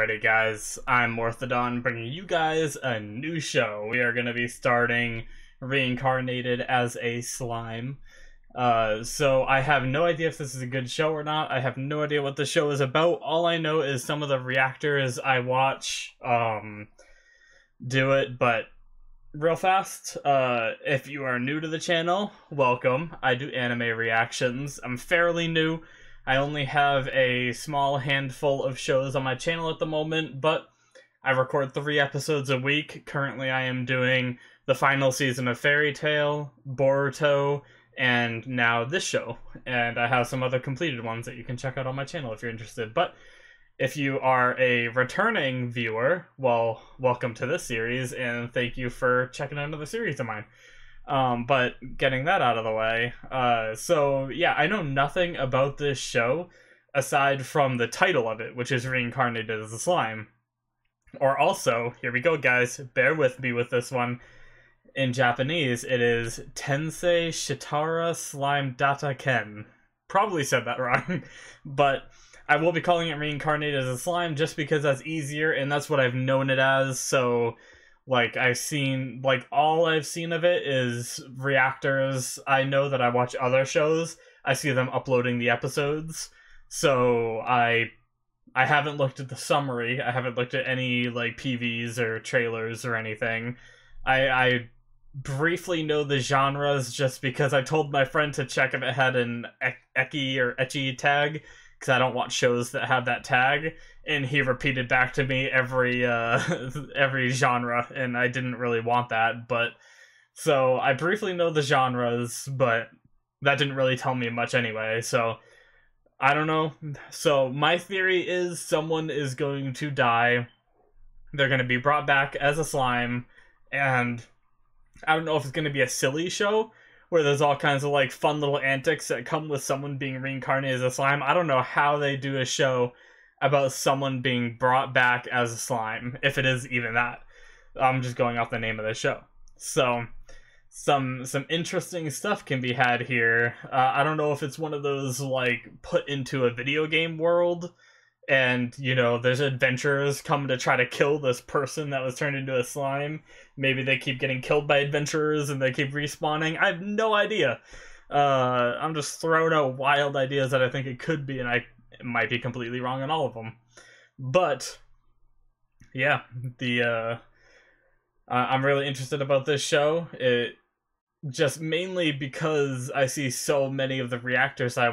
Alrighty guys, I'm Morthadon bringing you guys a new show. We are going to be starting Reincarnated as a slime. So I have no idea if this is a good show or not. I have no idea what the show is about. All I know is some of the reactors I watch do it, but real fast, if you are new to the channel, welcome. I do anime reactions. I'm fairly new. I only have a small handful of shows on my channel at the moment, but I record 3 episodes a week. Currently I am doing the final season of Fairy Tail, Boruto, and now this show. And I have some other completed ones that you can check out on my channel if you're interested. But if you are a returning viewer, well, welcome to this series, and thank you for checking out another series of mine. But getting that out of the way, so yeah, I know nothing about this show aside from the title of it, which is Reincarnated as a Slime. Or also, here we go guys, bear with me with this one. In Japanese, it is Tensei Shitara Slime Data Ken. Probably said that wrong, but I will be calling it Reincarnated as a Slime just because that's easier, and that's what I've known it as, so like, all I've seen of it is reactors. I know that I watch other shows. I see them uploading the episodes. So I haven't looked at the summary. I haven't looked at any, like, PVs or trailers or anything. I briefly know the genres just because I told my friend to check if it had an Eki or Ecchi tag, because I don't watch shows that have that tag, and he repeated back to me every genre, and I didn't really want that, but so I briefly know the genres, but that didn't really tell me much anyway, so I don't know. So my theory is someone is going to die, they're going to be brought back as a slime, and I don't know if it's going to be a silly show where there's all kinds of, like, fun little antics that come with someone being reincarnated as a slime. I don't know how they do a show about someone being brought back as a slime, if it is even that. I'm just going off the name of the show. So, some interesting stuff can be had here. I don't know if it's one of those, like, put into a video game world, and, you know, there's adventurers coming to try to kill this person that was turned into a slime. Maybe they keep getting killed by adventurers and they keep respawning. I have no idea. I'm just throwing out wild ideas that I think it could be, and I might be completely wrong on all of them. But, yeah, I'm really interested about this show. It just mainly because I see so many of the reactors I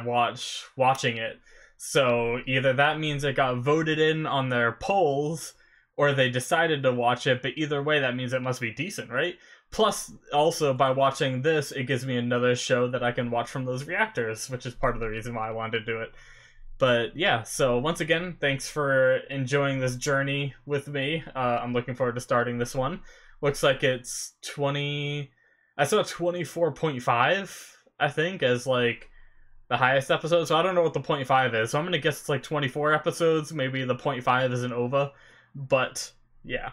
watching it. So either that means it got voted in on their polls, or they decided to watch it, but either way that means it must be decent, right? Plus, also, by watching this, it gives me another show that I can watch from those reactors, which is part of the reason why I wanted to do it. But yeah, so once again, thanks for enjoying this journey with me. I'm looking forward to starting this one. Looks like it's I saw 24.5, I think, as, like, the highest episode, so I don't know what the 0.5 is, so I'm gonna guess it's like 24 episodes, maybe the 0.5 is an OVA, but yeah.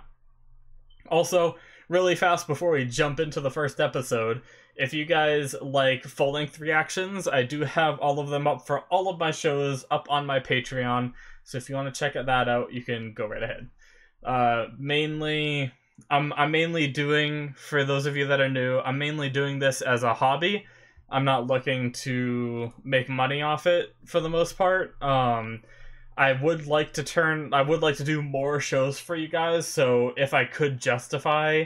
Also, really fast before we jump into the first episode, if you guys like full-length reactions, I do have all of them up for all of my shows up on my Patreon, so if you want to check that out, you can go right ahead. I'm mainly doing, for those of you that are new, I'm mainly doing this as a hobby. I'm not looking to make money off it for the most part. I would like to do more shows for you guys, so if I could justify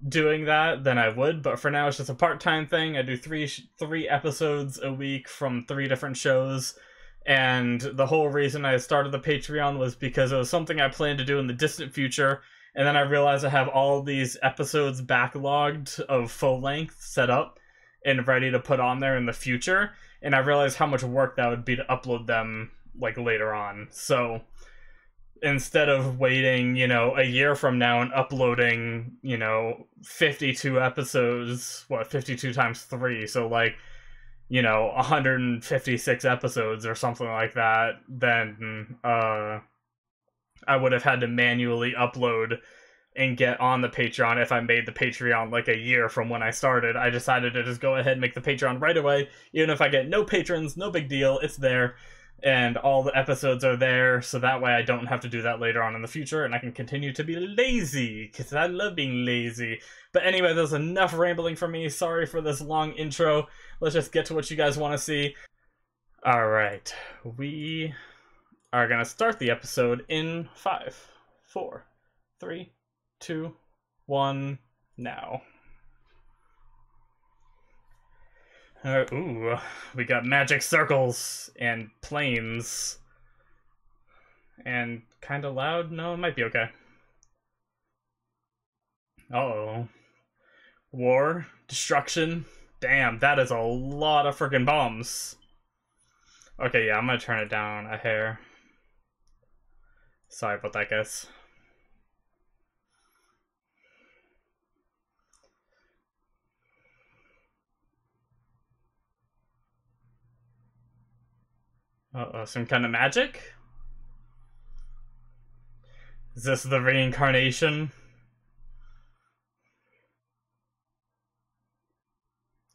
doing that, then I would, but for now it's just a part-time thing. I do three episodes a week from 3 different shows, and the whole reason I started the Patreon was because it was something I planned to do in the distant future, and then I realized I have all these episodes backlogged of full length set up and ready to put on there in the future, and I realized how much work that would be to upload them, like, later on. So instead of waiting, you know, a year from now and uploading, you know, 52 episodes, 52 times 3, so, like, you know, 156 episodes or something like that, then I would have had to manually upload and get on the Patreon if I made the Patreon like a year from when I started. I decided to just go ahead and make the Patreon right away. Even if I get no patrons, no big deal, it's there. and all the episodes are there, so that way I don't have to do that later on in the future, and I can continue to be lazy, because I love being lazy. But anyway, there's enough rambling from me. Sorry for this long intro. Let's just get to what you guys want to see. Alright, we are going to start the episode in 5, 4, 3, 2, 1, now. Ooh, we got magic circles and planes. And kinda loud? No, it might be okay. Uh-oh. War, destruction. Damn, that is a lot of freaking bombs. Okay, yeah, I'm gonna turn it down a hair. Sorry about that, guys. Uh-oh, some kind of magic? Is this the reincarnation?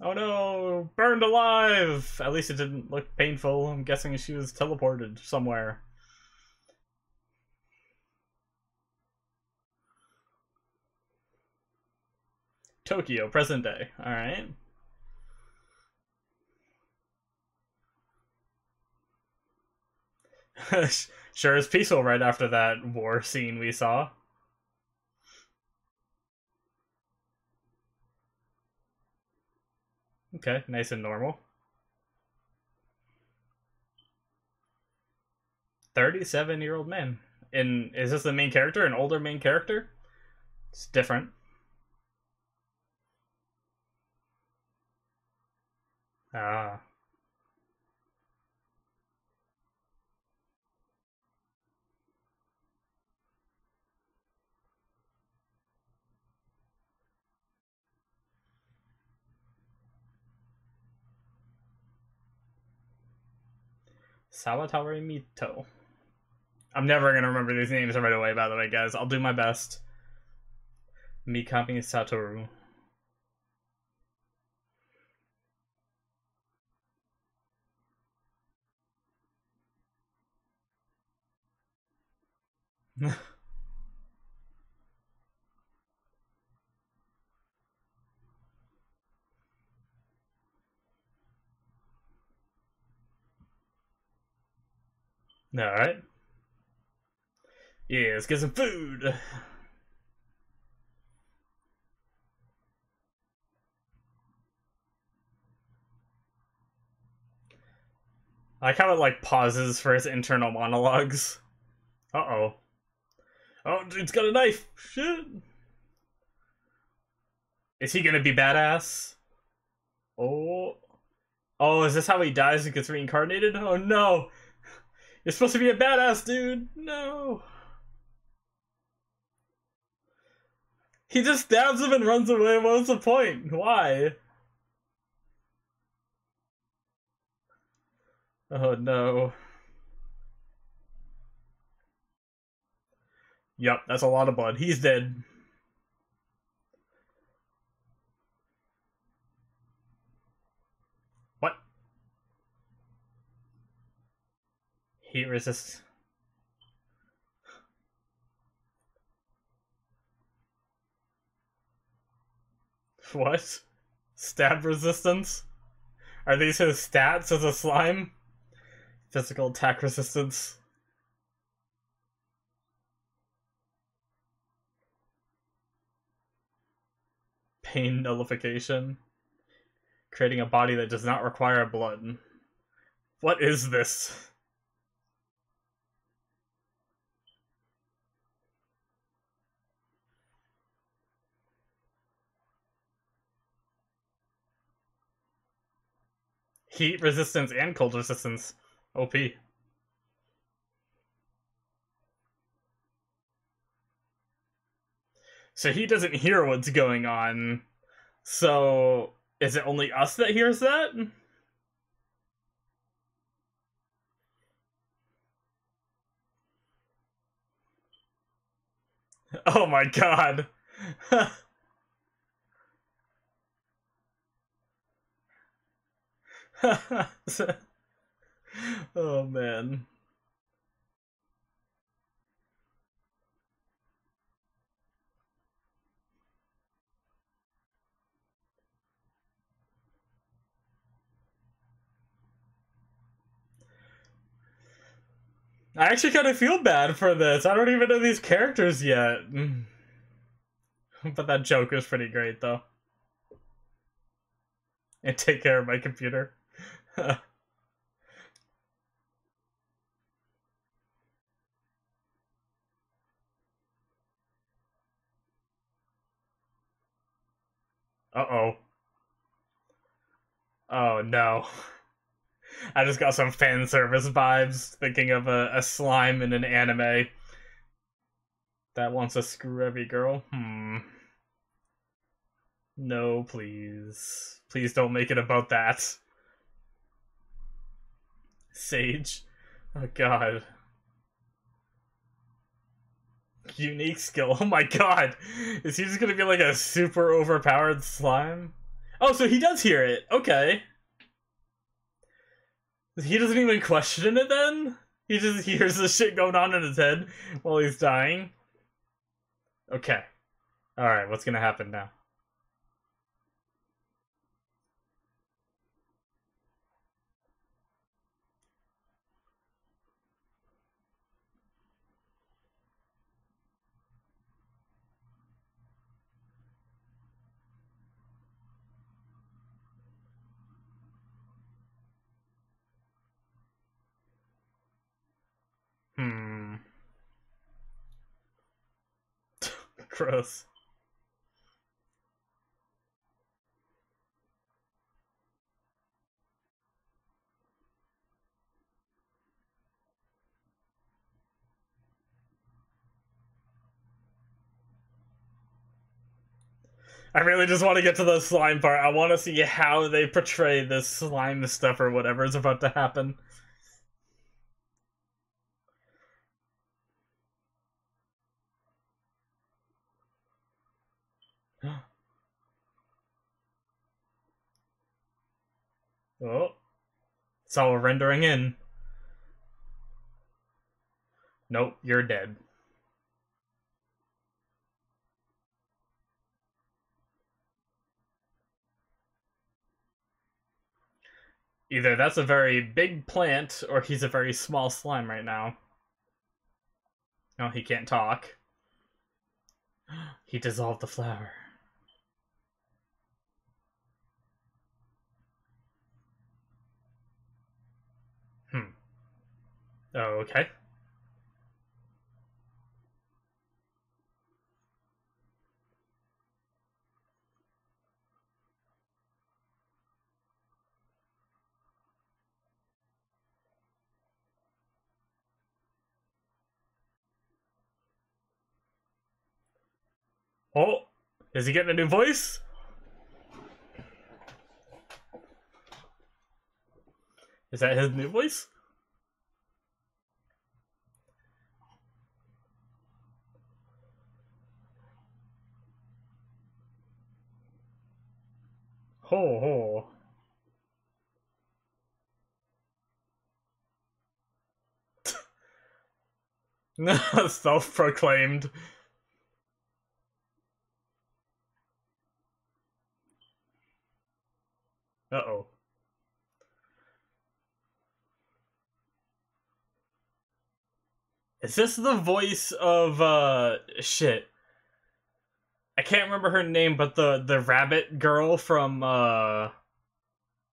Oh no! Burned alive! At least it didn't look painful. I'm guessing she was teleported somewhere. Tokyo, present day. Alright. Sure is peaceful right after that war scene we saw. Okay, nice and normal. 37-year-old man. And is this the main character? An older main character? It's different. Ah. Sawatari Mito. I'm never gonna remember these names right away, by the way, guys. I'll do my best. Mikami Satoru. Alright. Yeah, let's get some food! I like how it, like, pauses for his internal monologues. Uh-oh. Oh, dude's got a knife! Shit! Is he gonna be badass? Oh. Oh, is this how he dies and gets reincarnated? Oh no! You're supposed to be a badass, dude! No! He just stabs him and runs away. What's the point? Why? Oh no. Yup, that's a lot of blood. He's dead. What? Heat resist. What? Stab resistance? Are these his stats as a slime? Physical attack resistance. Pain nullification. Creating a body that does not require blood. What is this? Heat resistance and cold resistance. OP. So he doesn't hear what's going on. So is it only us that hears that? Oh my god. Oh man. I actually kind of feel bad for this. I don't even know these characters yet. But that joke is pretty great, though. And take care of my computer. Uh-oh. Oh, no. I just got some fan service vibes thinking of a slime in an anime that wants to screw every girl. No, please. Please don't make it about that. Sage. Oh, God. Unique skill. Oh my god. Is he just gonna be like a super overpowered slime? Oh, so he does hear it. Okay. He doesn't even question it then? He just hears the shit going on in his head while he's dying? Okay. Alright, what's gonna happen now? Hmm. Gross. I really just want to get to the slime part. I want to see how they portray this slime stuff or whatever is about to happen. Oh. It's all rendering in. Nope, you're dead. Either that's a very big plant, or he's a very small slime right now. No, he can't talk. He dissolved the flower. Hmm. Oh, okay. Oh, is he getting a new voice? Is that his new voice? Ho ho. Self-proclaimed. Uh-oh. Is this the voice of, shit. I can't remember her name, but the rabbit girl from,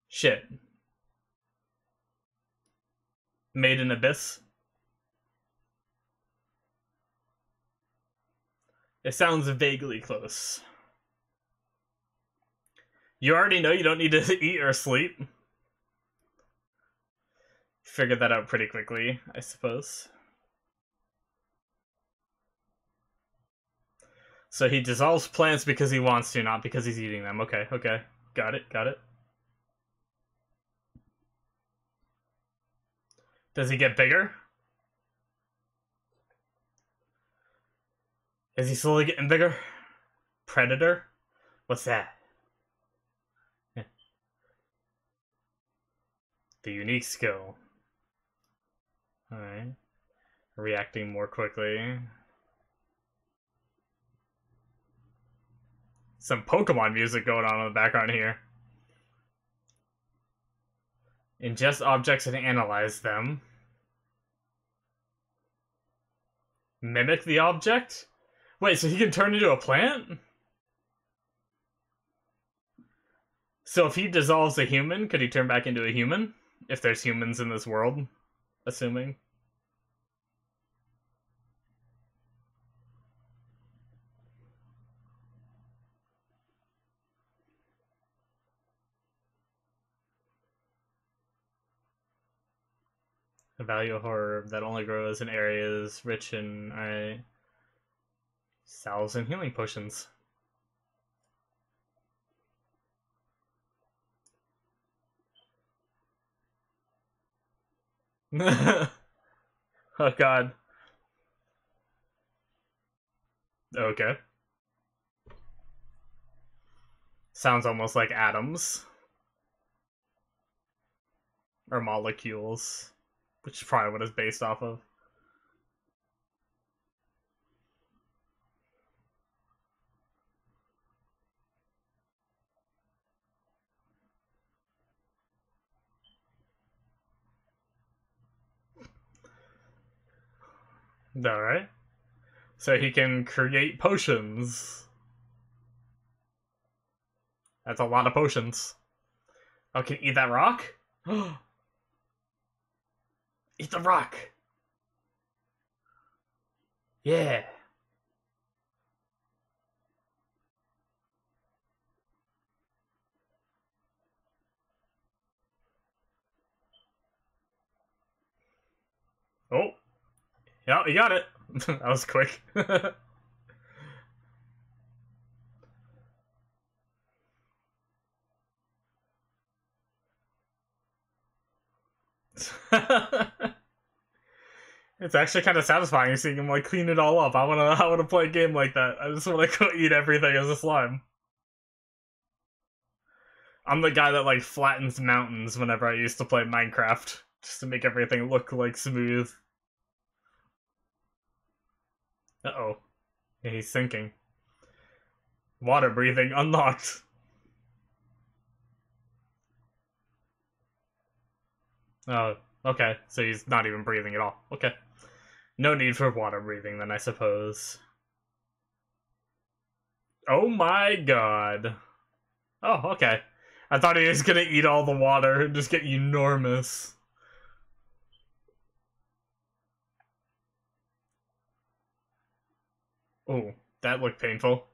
shit. Made in Abyss? It sounds vaguely close. You already know you don't need to eat or sleep. Figured that out pretty quickly, I suppose. So he dissolves plants because he wants to, not because he's eating them. Okay, okay. Got it, got it. Does he get bigger? Is he slowly getting bigger? Predator? What's that? The unique skill. Alright. Reacting more quickly. Some Pokemon music going on in the background here. Ingest objects and analyze them. Mimic the object? Wait, so he can turn into a plant? So if he dissolves a human, could he turn back into a human? If there's humans in this world, assuming. The value of horror that only grows in areas rich in salves and healing potions. Oh god. Okay. Sounds almost like atoms. Or molecules. Which is probably what it's based off of. Alright. So he can create potions. That's a lot of potions. Oh, can you eat that rock? Eat the rock! Yeah. Oh. Yeah, you got it. That was quick. It's actually kind of satisfying seeing him like clean it all up. I wanna play a game like that. I just wanna go eat everything as a slime. I'm the guy that like flattens mountains whenever I used to play Minecraft, just to make everything look like smooth. Uh-oh. Yeah, he's sinking. Water breathing unlocked. Oh, okay. So he's not even breathing at all. Okay. No need for water breathing then, I suppose. Oh my god. Oh, okay. I thought he was gonna eat all the water and just get enormous. Oh, that looked painful.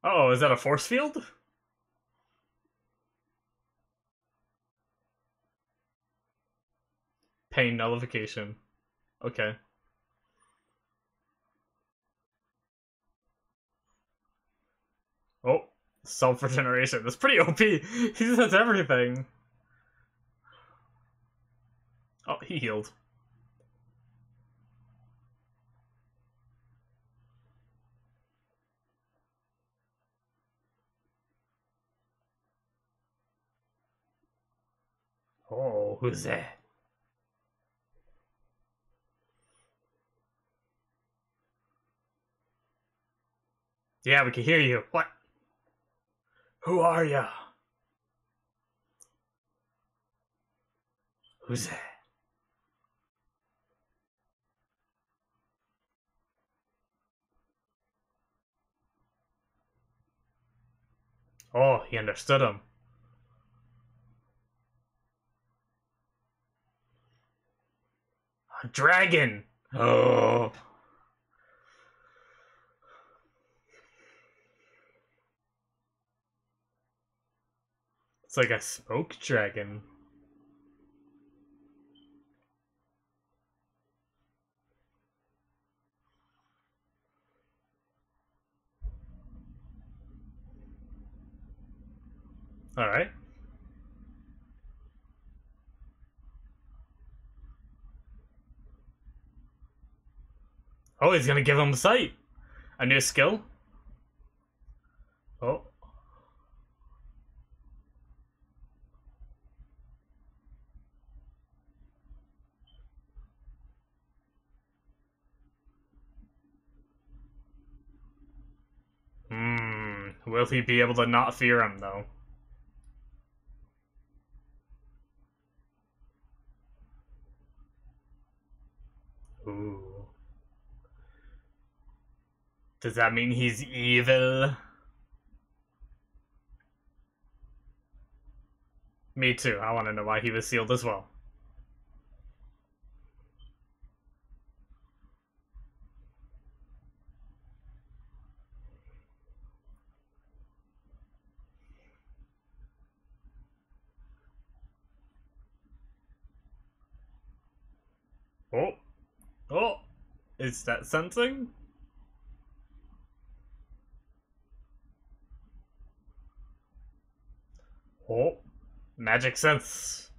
Oh, is that a force field? Pain nullification. Okay. Oh, self-regeneration. That's pretty OP. He just has everything. Oh, he healed. Oh, who's that? Yeah, we can hear you. What? Who are ya? Who's that? Oh, he understood him. A dragon! Oh. It's like a smoke dragon. Alright. Oh, he's gonna give him sight. A new skill? Oh. Will he be able to not fear him, though? Ooh. Does that mean he's evil? Me too. I want to know why he was sealed as well. Oh. Oh. Is that sensing? Oh. Magic sense.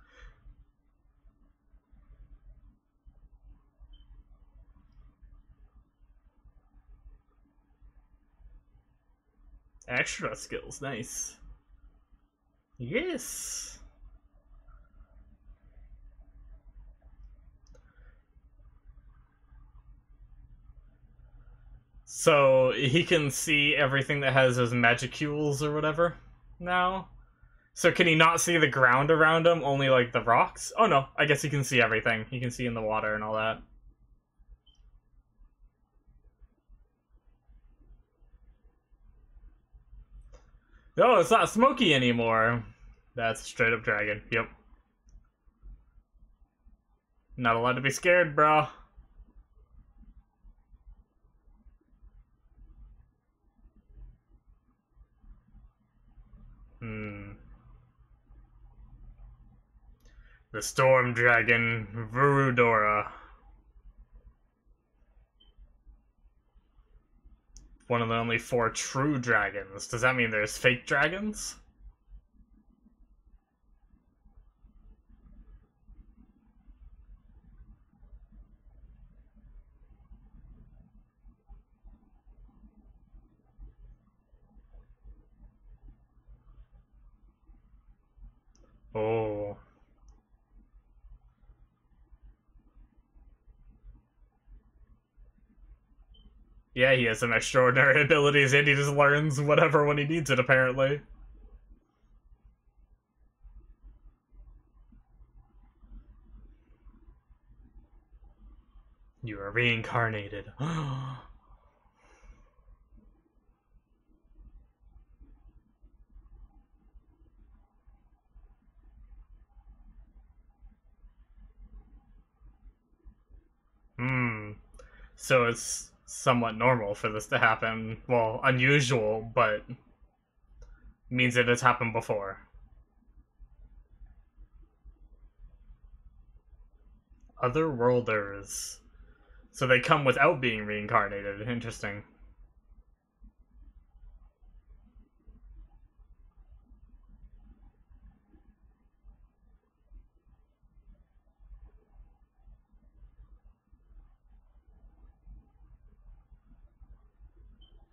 Extra skills. Nice. Yes. So he can see everything that has those magicules or whatever now? So can he not see the ground around him, only like the rocks? Oh no, I guess he can see everything. He can see in the water and all that. No, it's not smoky anymore. That's a straight up dragon. Yep. Not allowed to be scared, bro. The storm dragon, Vurudora. One of the only 4 true dragons. Does that mean there's fake dragons? Oh. Yeah, he has some extraordinary abilities and he just learns whatever when he needs it, apparently. You are reincarnated. So it's somewhat normal for this to happen. Well, unusual, but means it has happened before. Otherworlders. So they come without being reincarnated. Interesting.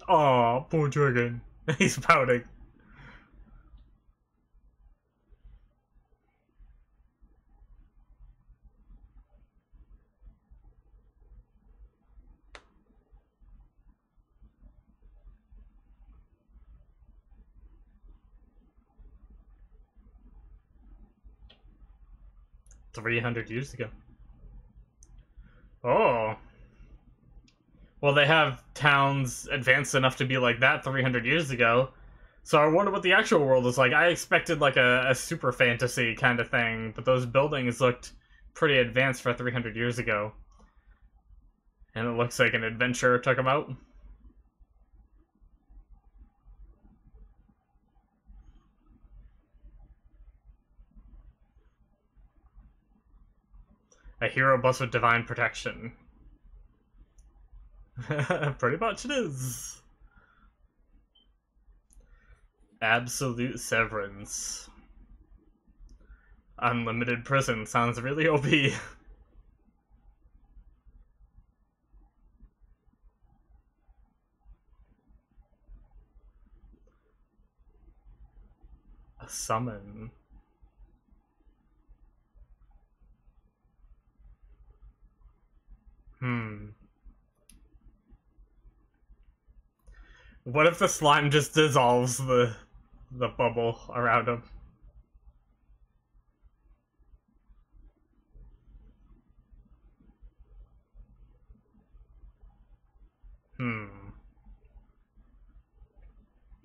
Aw, poor dragon. He's pouting. $300 ago. Oh. Well, they have towns advanced enough to be like that 300 years ago. So I wonder what the actual world is like. I expected like a super fantasy kind of thing, but those buildings looked pretty advanced for 300 years ago. And it looks like an adventurer took them out. A hero bus with divine protection. Pretty much it is. Absolute severance. Unlimited prison sounds really OP. A summon. What if the slime just dissolves the bubble around him?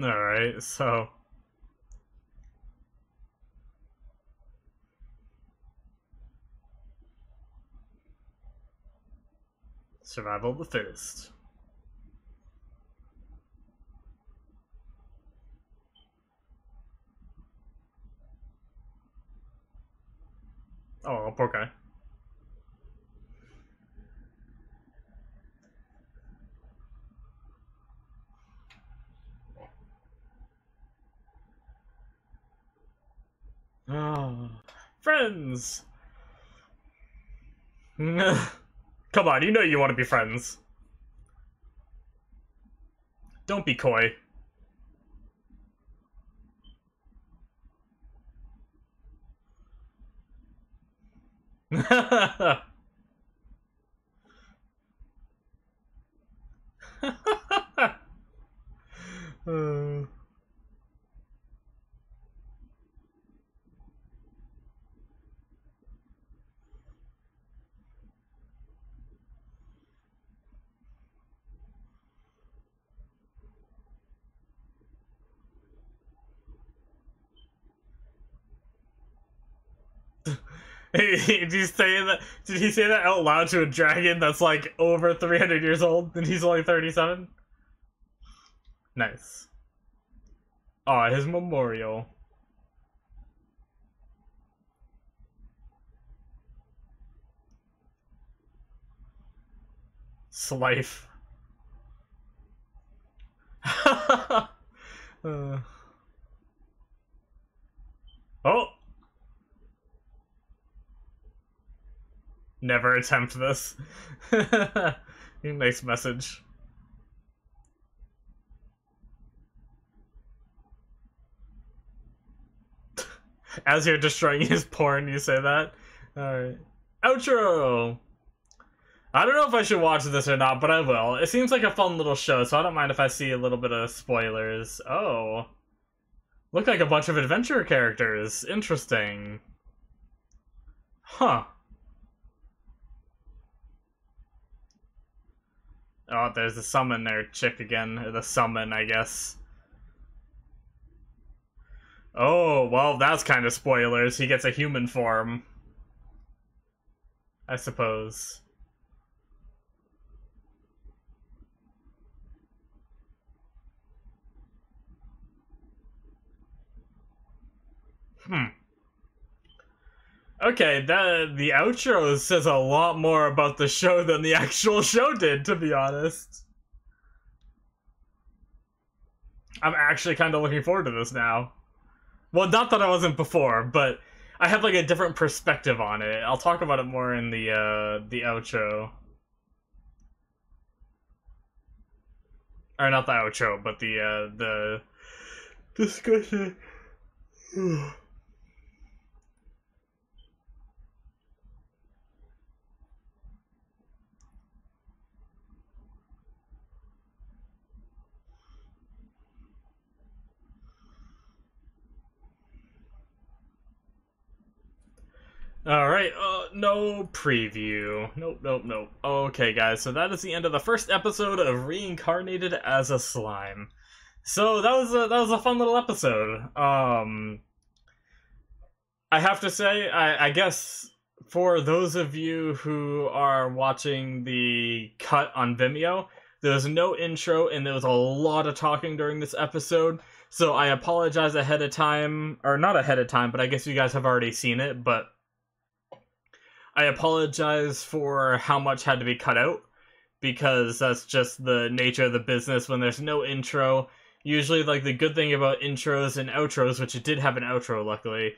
Alright, so... Survival of the fittest. Oh, poor guy. Oh, friends! Come on, you know you want to be friends. Don't be coy. Did he say that? Did he say that out loud to a dragon that's like over 300 years old and he's only 37? Nice. Aw, his memorial. Slife. Oh! Never attempt this. Nice message. As you're destroying his porn, you say that? Alright. Outro! I don't know if I should watch this or not, but I will. It seems like a fun little show, so I don't mind if I see a little bit of spoilers. Oh. Look like a bunch of adventure characters. Interesting. Huh. Oh, there's the summon there, chick again. Or the summon, I guess. Oh, well, that's kind of spoilers. He gets a human form. I suppose. Okay, the outro says a lot more about the show than the actual show did, to be honest. I'm actually kind of looking forward to this now. Well, not that I wasn't before, but I have like a different perspective on it. I'll talk about it more in the outro. Or not the outro, but the discussion. Alright, no preview. Nope. Okay, guys, so that is the end of the first episode of Reincarnated as a Slime. So that was a fun little episode. I have to say, I guess for those of you who are watching the cut on Vimeo, there was no intro and there was a lot of talking during this episode. So I apologize ahead of time, or not ahead of time, but I guess you guys have already seen it, but I apologize for how much had to be cut out, because that's just the nature of the business when there's no intro. Usually, like, the good thing about intros and outros, which it did have an outro, luckily,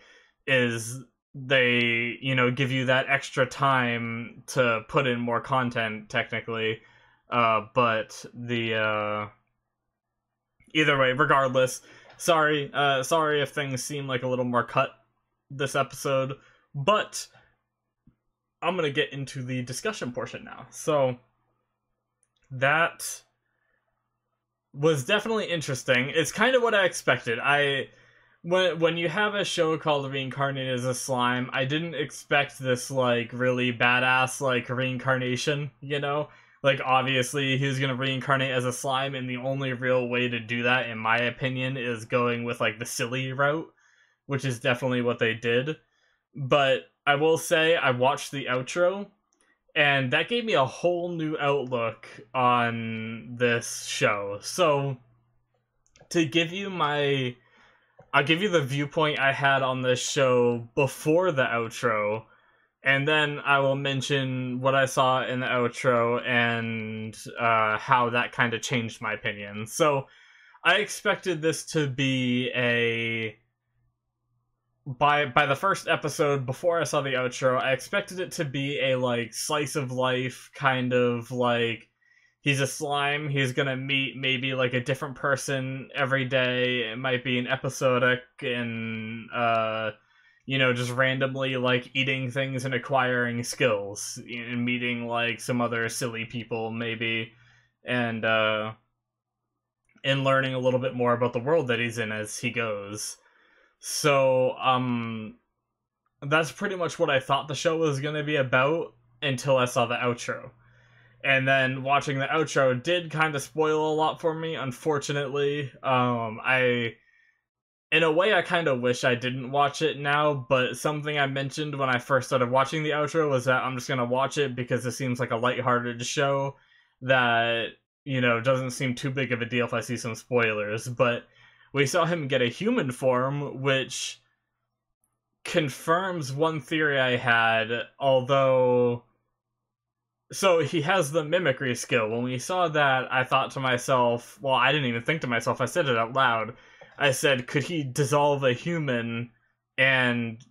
is they, you know, give you that extra time to put in more content, technically. But the, either way, regardless, sorry if things seem like a little more cut this episode, but I'm gonna get into the discussion portion now. So that was definitely interesting. It's kind of what I expected. When you have a show called Reincarnated as a Slime, I didn't expect this, like, really badass, like, reincarnation, you know? Like, obviously, he's gonna reincarnate as a slime, and the only real way to do that, in my opinion, is going with, like, the silly route, which is definitely what they did. But I will say, I watched the outro, and that gave me a whole new outlook on this show. So, to give you I'll give you the viewpoint I had on this show before the outro, and then I will mention what I saw in the outro and how that kind of changed my opinion. So, I expected this to be a... By the first episode, before I saw the outro, I expected it to be a, like, slice of life kind of, like, he's a slime, he's gonna meet maybe, like, a different person every day. It might be an episodic and, just randomly, like, eating things and acquiring skills, and meeting, like, some other silly people, maybe, and learning a little bit more about the world that he's in as he goes. So, that's pretty much what I thought the show was gonna be about until I saw the outro. And then watching the outro did kind of spoil a lot for me, unfortunately. In a way, I kind of wish I didn't watch it now, but something I mentioned when I first started watching the outro was that I'm just gonna watch it because it seems like a lighthearted show that, doesn't seem too big of a deal if I see some spoilers, but we saw him get a human form, which confirms one theory I had, although... So, he has the mimicry skill. When we saw that, I thought to myself... Well, I didn't even think to myself, I said it out loud. I said, could he dissolve a human and,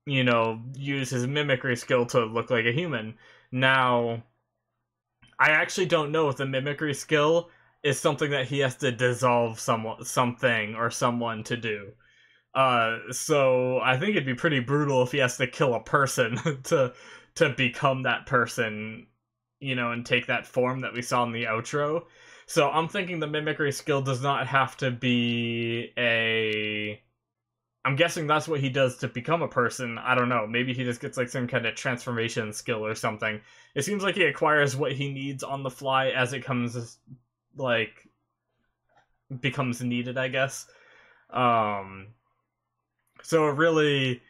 use his mimicry skill to look like a human? Now, I actually don't know if the mimicry skill is something that he has to dissolve something or someone to do. So I think it'd be pretty brutal if he has to kill a person to become that person, and take that form that we saw in the outro. So I'm thinking the mimicry skill does not have to be I'm guessing that's what he does to become a person. I don't know. Maybe he just gets, like, some kind of transformation skill or something. It seems like he acquires what he needs on the fly as it comes... becomes needed, I guess. So it really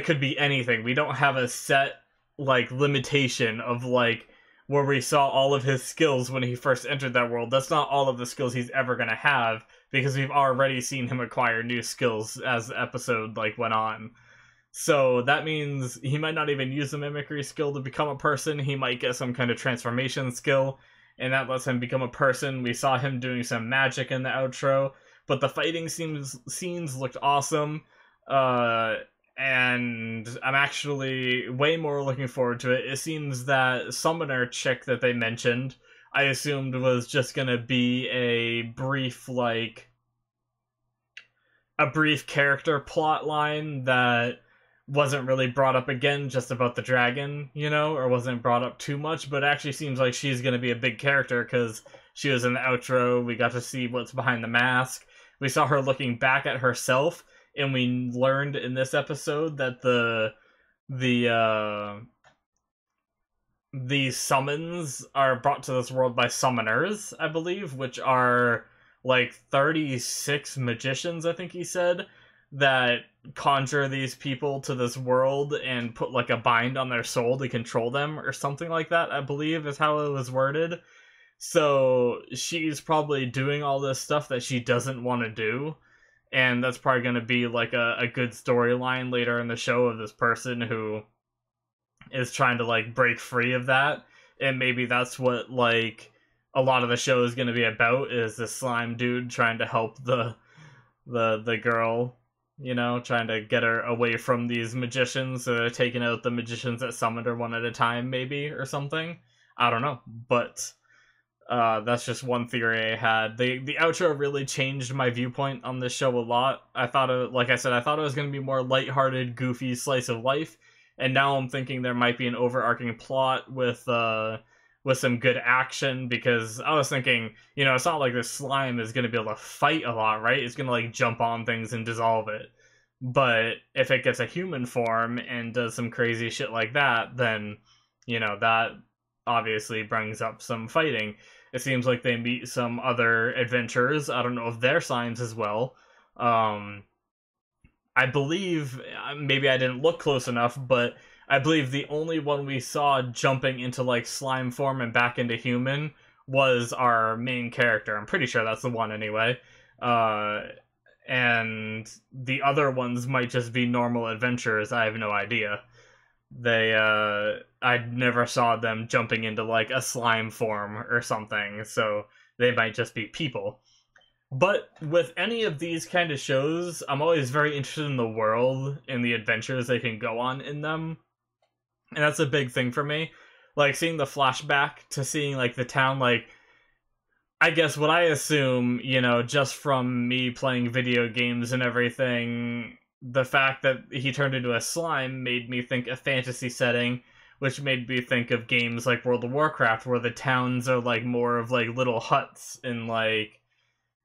could be anything. We don't have a set, limitation of, where we saw all of his skills when he first entered that world. That's not all of the skills he's ever gonna have, because we've already seen him acquire new skills as the episode, went on. So that means he might not even use the mimicry skill to become a person. He might get some kind of transformation skill, and that lets him become a person. We saw him doing some magic in the outro, but the fighting scenes looked awesome, and I'm actually way more looking forward to it. It seems that summoner chick that they mentioned, I assumed was just gonna be a brief character plot line that wasn't really brought up again, just about the dragon, or wasn't brought up too much, but it actually seems like she's going to be a big character because she was in the outro. We got to see what's behind the mask. We saw her looking back at herself, and we learned in this episode that these summons are brought to this world by summoners, I believe, which are 36 magicians, I think he said, that conjure these people to this world and put a bind on their soul to control them or something like that, I believe is how it was worded. So she's probably doing all this stuff that she doesn't want to do, and that's probably going to be a good storyline later in the show of this person who is trying to break free of that. And maybe that's what a lot of the show is going to be about, is this slime dude trying to help the girl, trying to get her away from these magicians, taking out the magicians that summoned her one at a time, maybe, or something. I don't know, but that's just one theory I had. The outro really changed my viewpoint on this show a lot. I thought it was going to be more lighthearted, goofy slice of life, and now I'm thinking there might be an overarching plot with with some good action, because I was thinking, it's not like this slime is going to be able to fight a lot, right? It's going to like jump on things and dissolve it. But if it gets a human form and does some crazy shit like that, then, that obviously brings up some fighting. It seems like they meet some other adventurers. I don't know if they're slimes as well. I believe, maybe I didn't look close enough, but I believe the only one we saw jumping into like slime form and back into human was our main character. I'm pretty sure that's the one anyway. And the other ones might just be normal adventurers. I have no idea. I never saw them jumping into like a slime form or something, so they might just be people. But with any of these kind of shows, I'm always very interested in the world and the adventures they can go on in them. And that's a big thing for me. Like, seeing the flashback to seeing, like, the town, like, I guess what I assume, just from me playing video games and everything, the fact that he turned into a slime made me think a fantasy setting, which made me think of games like World of Warcraft, where the towns are, like, more of, like, little huts and, like,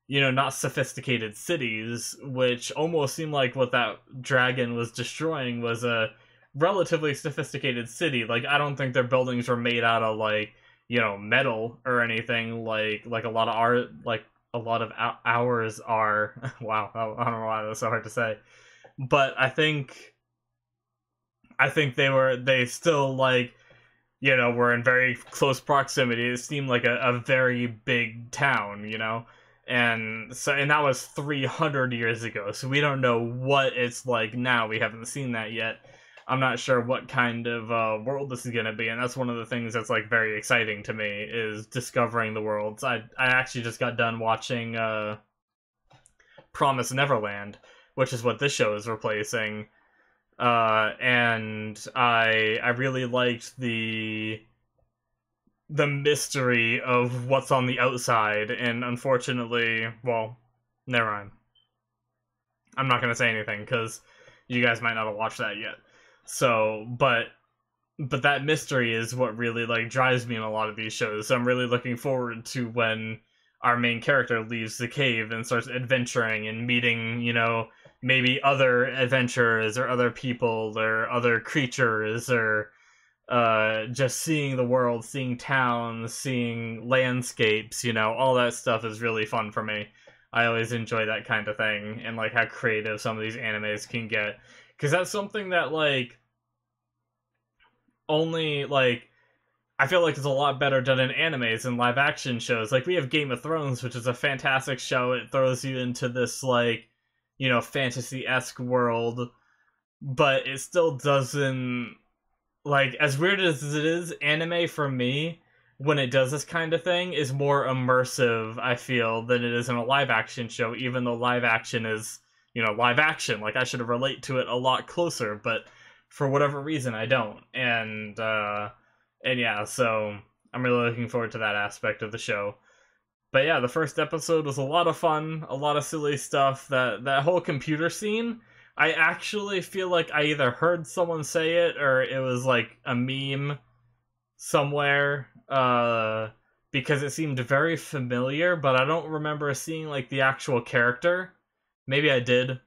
not sophisticated cities, which almost seemed like what that dragon was destroying was a relatively sophisticated city. Like, I don't think their buildings were made out of, like, metal or anything, like a lot of art, like a lot of ours are. Wow, I don't know why that was so hard to say. But I think they still, like, were in very close proximity. It seemed like a very big town, and that was 300 years ago, so we don't know what it's like now. We haven't seen that yet. I'm not sure what kind of world this is going to be, and that's one of the things that's like very exciting to me, is discovering the worlds. I actually just got done watching Promise Neverland, which is what this show is replacing, and I really liked the mystery of what's on the outside, and unfortunately, well, never mind. I'm not going to say anything, because you guys might not have watched that yet. So, but that mystery is what really, like, drives me in a lot of these shows. So I'm really looking forward to when our main character leaves the cave and starts adventuring and meeting, maybe other adventurers or other people or other creatures, or just seeing the world, seeing towns, seeing landscapes, all that stuff is really fun for me. I always enjoy that kind of thing, and like how creative some of these animes can get, because that's something that, like, only, like, I feel like it's a lot better done in animes and live action shows. Like, we have Game of Thrones, which is a fantastic show. It throws you into this, like, fantasy-esque world, but it still doesn't, like, as weird as it is, anime for me, when it does this kind of thing, is more immersive, I feel, than it is in a live action show, even though live action is, live action. Like, I should relate to it a lot closer, but for whatever reason, I don't. And yeah, so I'm really looking forward to that aspect of the show. But yeah, the first episode was a lot of fun, a lot of silly stuff. That whole computer scene, I actually feel like I either heard someone say it or it was like a meme somewhere, because it seemed very familiar, but I don't remember seeing like the actual character. Maybe I did.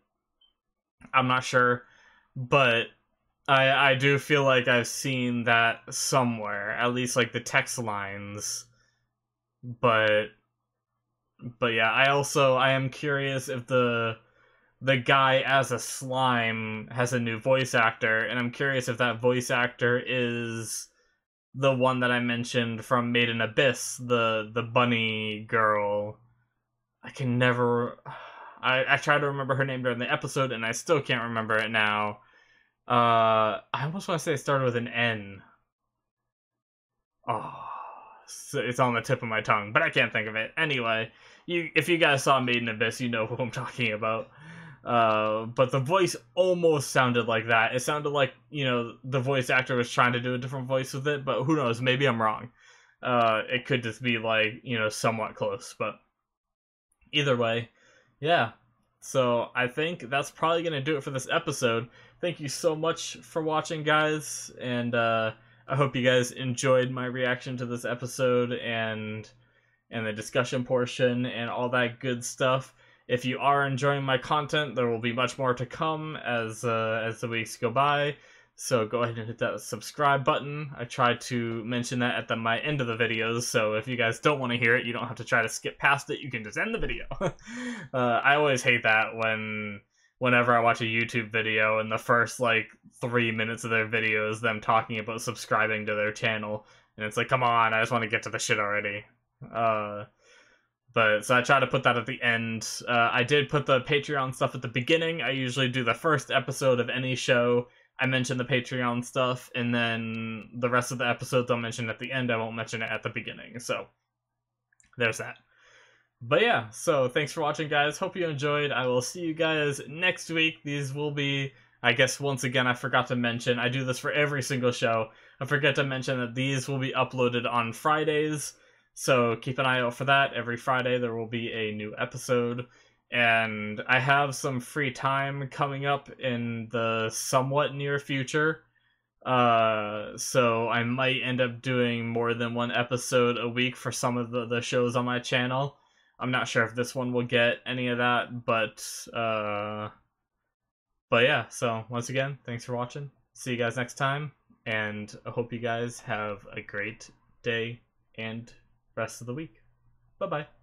I'm not sure. But I do feel like I've seen that somewhere, at least like the text lines. But yeah, I am curious if the guy as a slime has a new voice actor, and I'm curious if that voice actor is the one that I mentioned from Made in Abyss, the bunny girl. I can never... I tried to remember her name during the episode, and I still can't remember it now. I almost want to say it started with an N. Oh, it's on the tip of my tongue, but I can't think of it. Anyway, if you guys saw Made in Abyss, you know who I'm talking about. But the voice almost sounded like that. It sounded like, the voice actor was trying to do a different voice with it, but who knows, maybe I'm wrong. It could just be like, somewhat close, but either way, yeah. So I think that's probably going to do it for this episode. Thank you so much for watching, guys, and I hope you guys enjoyed my reaction to this episode and the discussion portion and all that good stuff. If you are enjoying my content, there will be much more to come as the weeks go by. So go ahead and hit that subscribe button. I try to mention that at my end of the videos, so if you guys don't want to hear it, you don't have to try to skip past it. You can just end the video. I always hate that whenever I watch a YouTube video and the first like 3 minutes of their video is them talking about subscribing to their channel, and it's like, come on, I just want to get to the shit already. But so I try to put that at the end. I did put the Patreon stuff at the beginning. I usually do the first episode of any show. I mention the Patreon stuff, and then the rest of the episodes I'll mention at the end. I won't mention it at the beginning. So there's that. But yeah, so thanks for watching, guys. Hope you enjoyed. I will see you guys next week. These will be, I guess, once again, I forgot to mention, I do this for every single show. I forget to mention that these will be uploaded on Fridays. So keep an eye out for that. Every Friday there will be a new episode. And I have some free time coming up in the somewhat near future. So I might end up doing more than one episode a week for some of the shows on my channel. I'm not sure if this one will get any of that, but yeah, so once again, thanks for watching. See you guys next time, and I hope you guys have a great day and rest of the week. Bye-bye.